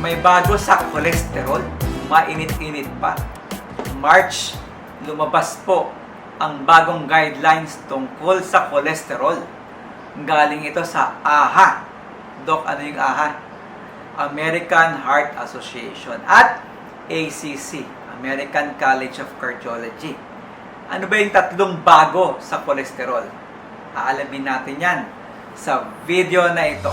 May bago sa cholesterol, mainit-init pa. March, lumabas po ang bagong guidelines tungkol sa cholesterol. Galing ito sa AHA. Doc, ano yung AHA? American Heart Association at ACC, American College of Cardiology. Ano ba yung tatlong bago sa cholesterol? Aalamin natin yan sa video na ito.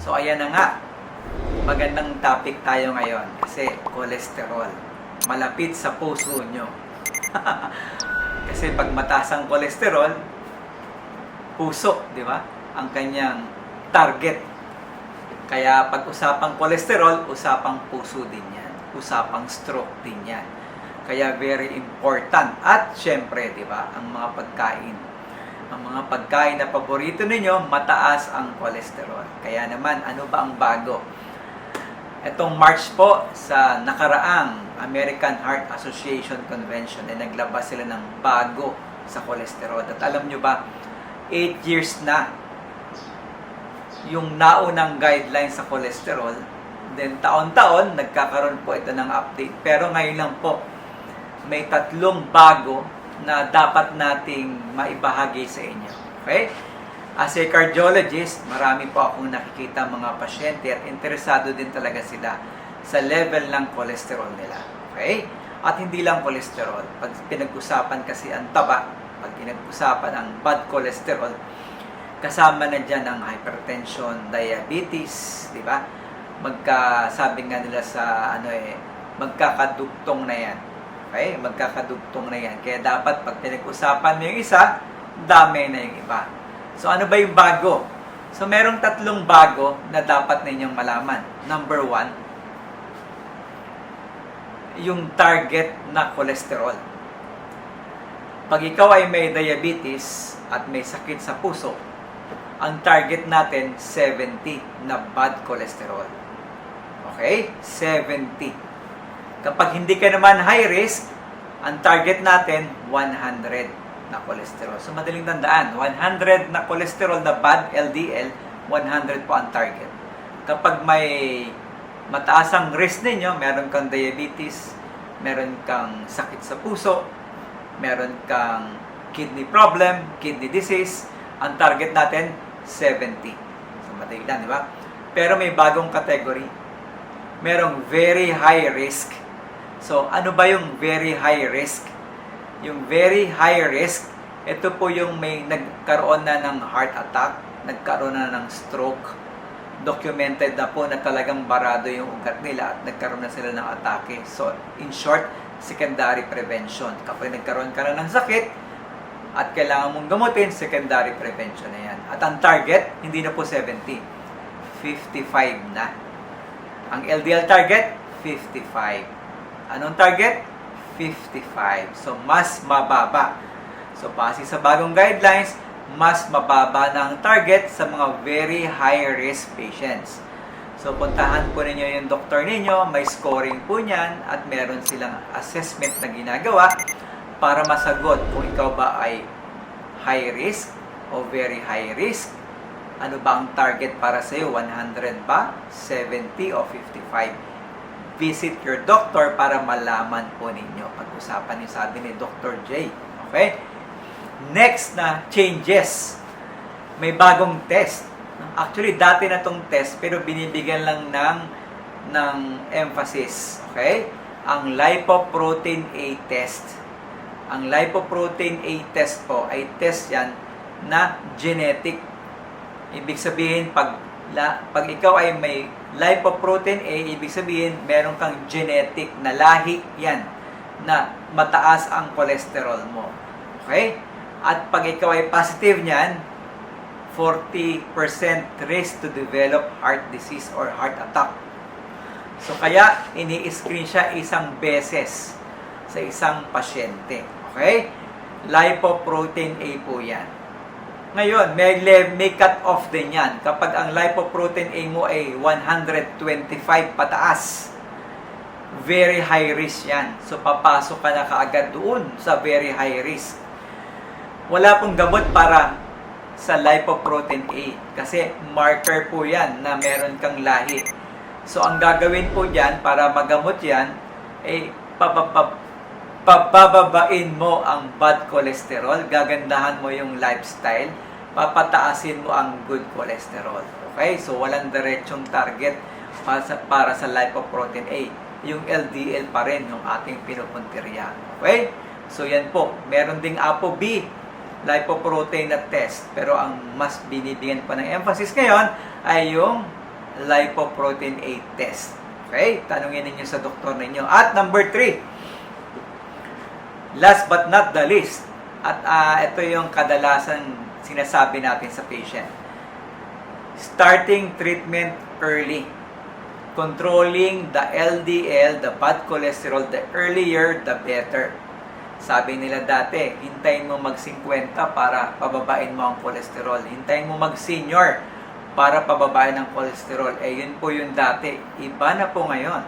So ayan na nga, magandang topic tayo ngayon kasi cholesterol, malapit sa puso nyo. Kasi pag mataas ang cholesterol, puso, di ba? Ang kanyang target. Kaya pag usapang cholesterol, usapang puso din yan. Usapang stroke din yan. Kaya very important. At syempre, di ba, ang mga pagkain. Ang mga pagkain na paborito ninyo, mataas ang cholesterol. Kaya naman, ano ba ang bago? Itong March po, sa nakaraang American Heart Association Convention, ay naglabas sila ng bago sa cholesterol. At alam nyo ba, 8 years na yung naunang guidelines sa cholesterol. Then taon-taon, nagkakaroon po ito ng update. Pero ngayon lang po, may tatlong bago na dapat nating maibahagi sa inyo. Okay? As a cardiologist, marami po akong nakikita mga pasyente at interesado din talaga sila sa level ng cholesterol nila. Okay? At hindi lang cholesterol. Pag pinag-usapan kasi ang taba, pag pinag-usapan ang bad cholesterol, kasama na dyan ang hypertension, diabetes, di ba? Sabi nga nila sa magkakadugtong na yan. Okay? Magkakadugtong na yan. Kaya dapat pag pinag-usapan mo yung isa, dami na yung iba. So ano ba yung bago? So merong tatlong bago na dapat ninyong malaman. Number 1, yung target na cholesterol. Pag ikaw ay may diabetes at may sakit sa puso, ang target natin 70 na bad cholesterol. Okay? 70. Kapag hindi ka naman high risk, ang target natin 100 na cholesterol. So madaling tandaan, 100 na cholesterol na bad LDL, 100 po ang target. Kapag may mataas ang risk ninyo, meron kang diabetes, meron kang sakit sa puso, meron kang kidney problem, kidney disease, ang target natin 70. So madaling lang, di ba? Pero may bagong category. Merong very high risk. So ano ba yung very high risk? Yung very high risk, ito po yung may nagkaroon na ng heart attack, nagkaroon na ng stroke, documented na po na talagang barado yung ugat nila at nagkaroon na sila ng atake. So, in short, secondary prevention. Kapag nagkaroon ka na ng sakit at kailangan mong gamutin, secondary prevention na yan. At ang target, hindi na po 70, 55 na. Ang LDL target, 55. Anong target? 55. So, mas mababa. So, base sa bagong guidelines, mas mababa na ang target sa mga very high-risk patients. So, puntahan po ninyo yung doktor ninyo, may scoring po niyan, at meron silang assessment na ginagawa para masagot kung ikaw ba ay high-risk o very high-risk. Ano ba ang target para sa iyo? 100 ba? 70 o 55? Visit your doctor para malaman po ninyo. Pag-usapan yung sabi ni Dr. J. Okay? Next na changes. May bagong test. Actually, dati na tong test, pero binibigyan lang ng emphasis. Okay? Ang lipoprotein A test. Ang lipoprotein A test po ay test yan na genetic. Ibig sabihin, pag ikaw ay may lipoprotein A, ibig sabihin, meron kang genetic na lahi yan na mataas ang cholesterol mo. Okay? At pag ikaw ay positive niyan, 40% risk to develop heart disease or heart attack. So kaya, ini-screen siya isang beses sa isang pasyente. Okay? Lipoprotein A po yan. Ngayon, may cut-off din yan. Kapag ang lipoprotein A mo ay 125 pataas, very high risk yan. So, papasok ka na kaagad doon sa very high risk. Wala pong gamot para sa lipoprotein A kasi marker po yan na meron kang lahi. So, ang gagawin po dyan para magamot yan, pababain mo ang bad cholesterol, gagandahan mo yung lifestyle, papataasin mo ang good cholesterol. Okay? So, walang diretsong target para sa lipoprotein A. Yung LDL pa rin yung ating pinupuntirya. Okay? So, yan po. Meron ding ApoB, lipoprotein na test. Pero ang mas binibigyan pa ng emphasis ngayon ay yung lipoprotein A test. Okay? Tanungin ninyo sa doktor ninyo. At number 3, last but not the least, at ito yung kadalasan sinasabi natin sa patient. Starting treatment early. Controlling the LDL, the bad cholesterol, the earlier, the better. Sabi nila dati, hintayin mo mag-50 para pababain mo ang cholesterol. Hintayin mo mag-senior para pababain ang cholesterol. Yun po yung dati. Iba na po ngayon.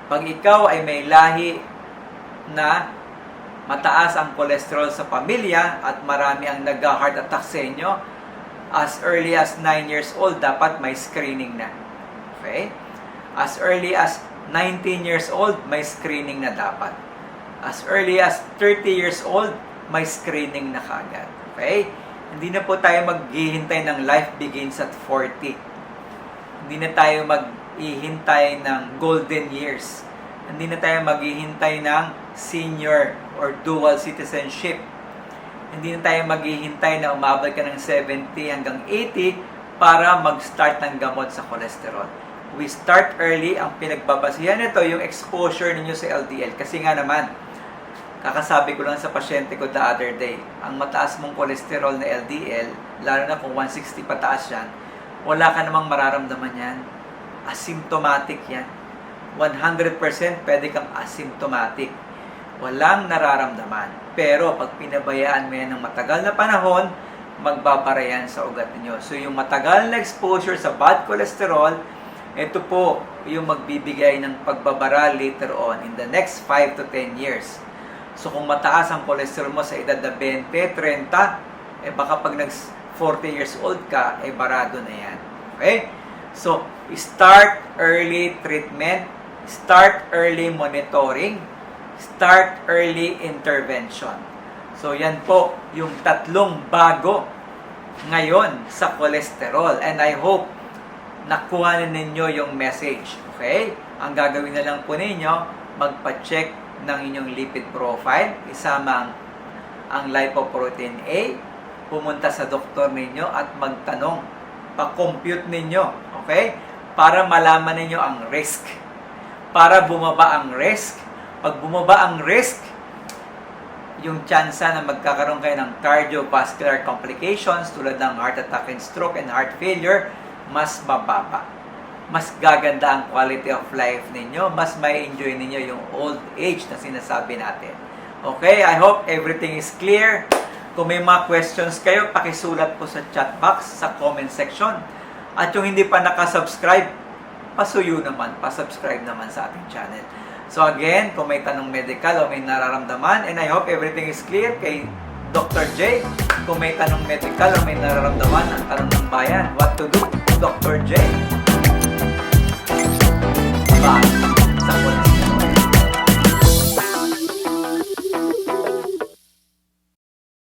Pag ikaw ay may lahi na mataas ang cholesterol sa pamilya at marami ang nag-heart attack sa inyo, as early as 9 years old, dapat may screening na. Okay? As early as 19 years old, may screening na dapat. As early as 30 years old, may screening na kagad. Okay? Hindi na po tayo maghihintay ng life begins at 40. Hindi na tayo maghihintay ng golden years. Hindi na tayo maghihintay ng senior or dual citizenship. Hindi na tayo maghihintay na umabot ka ng 70 hanggang 80 para mag-start ng gamot sa cholesterol. We start early. Ang pinagbabasihan nito yung exposure ninyo sa LDL. Kasi nga naman, kakasabi ko lang sa pasyente ko the other day, ang mataas mong cholesterol na LDL, lalo na kung 160 pataas yan, wala ka namang mararamdaman yan. Asymptomatic yan. 100% pwede kang asymptomatic. Walang nararamdaman. Pero pag pinabayaan mo yan ng matagal na panahon, magbabara yan sa ugat ninyo. So yung matagal na exposure sa bad cholesterol, ito po yung magbibigay ng pagbabara later on in the next 5 to 10 years. So kung mataas ang cholesterol mo sa edad na 20, 30, baka pag nag-40 years old ka, barado na yan. Okay? So, start early treatment, start early monitoring, start early intervention. So, yan po yung tatlong bago ngayon sa cholesterol. And I hope nakuha na ninyo yung message. Okay? Ang gagawin na lang po ninyo, magpa-check ng inyong lipid profile, isama ang lipoprotein A, pumunta sa doktor ninyo at magtanong, pa-compute ninyo, okay? Para malaman ninyo ang risk. Para bumaba ang risk. Pag bumaba ang risk, yung tsansa na magkakaroon kayo ng cardiovascular complications tulad ng heart attack and stroke and heart failure, mas mababa. Mas gaganda ang quality of life ninyo, mas may enjoy ninyo yung old age na sinasabi natin. Okay, I hope everything is clear. Kung may mga questions kayo, pakisulat po sa chat box, sa comment section. At yung hindi pa nakasubscribe, pasuyo naman, pasubscribe naman sa ating channel. So again, kung may tanong medical o may nararamdaman, and I hope everything is clear kay Dr. J. Kung may tanong medical o may nararamdaman, ang tanong ng bayan, what to do? Dr. J. Bye.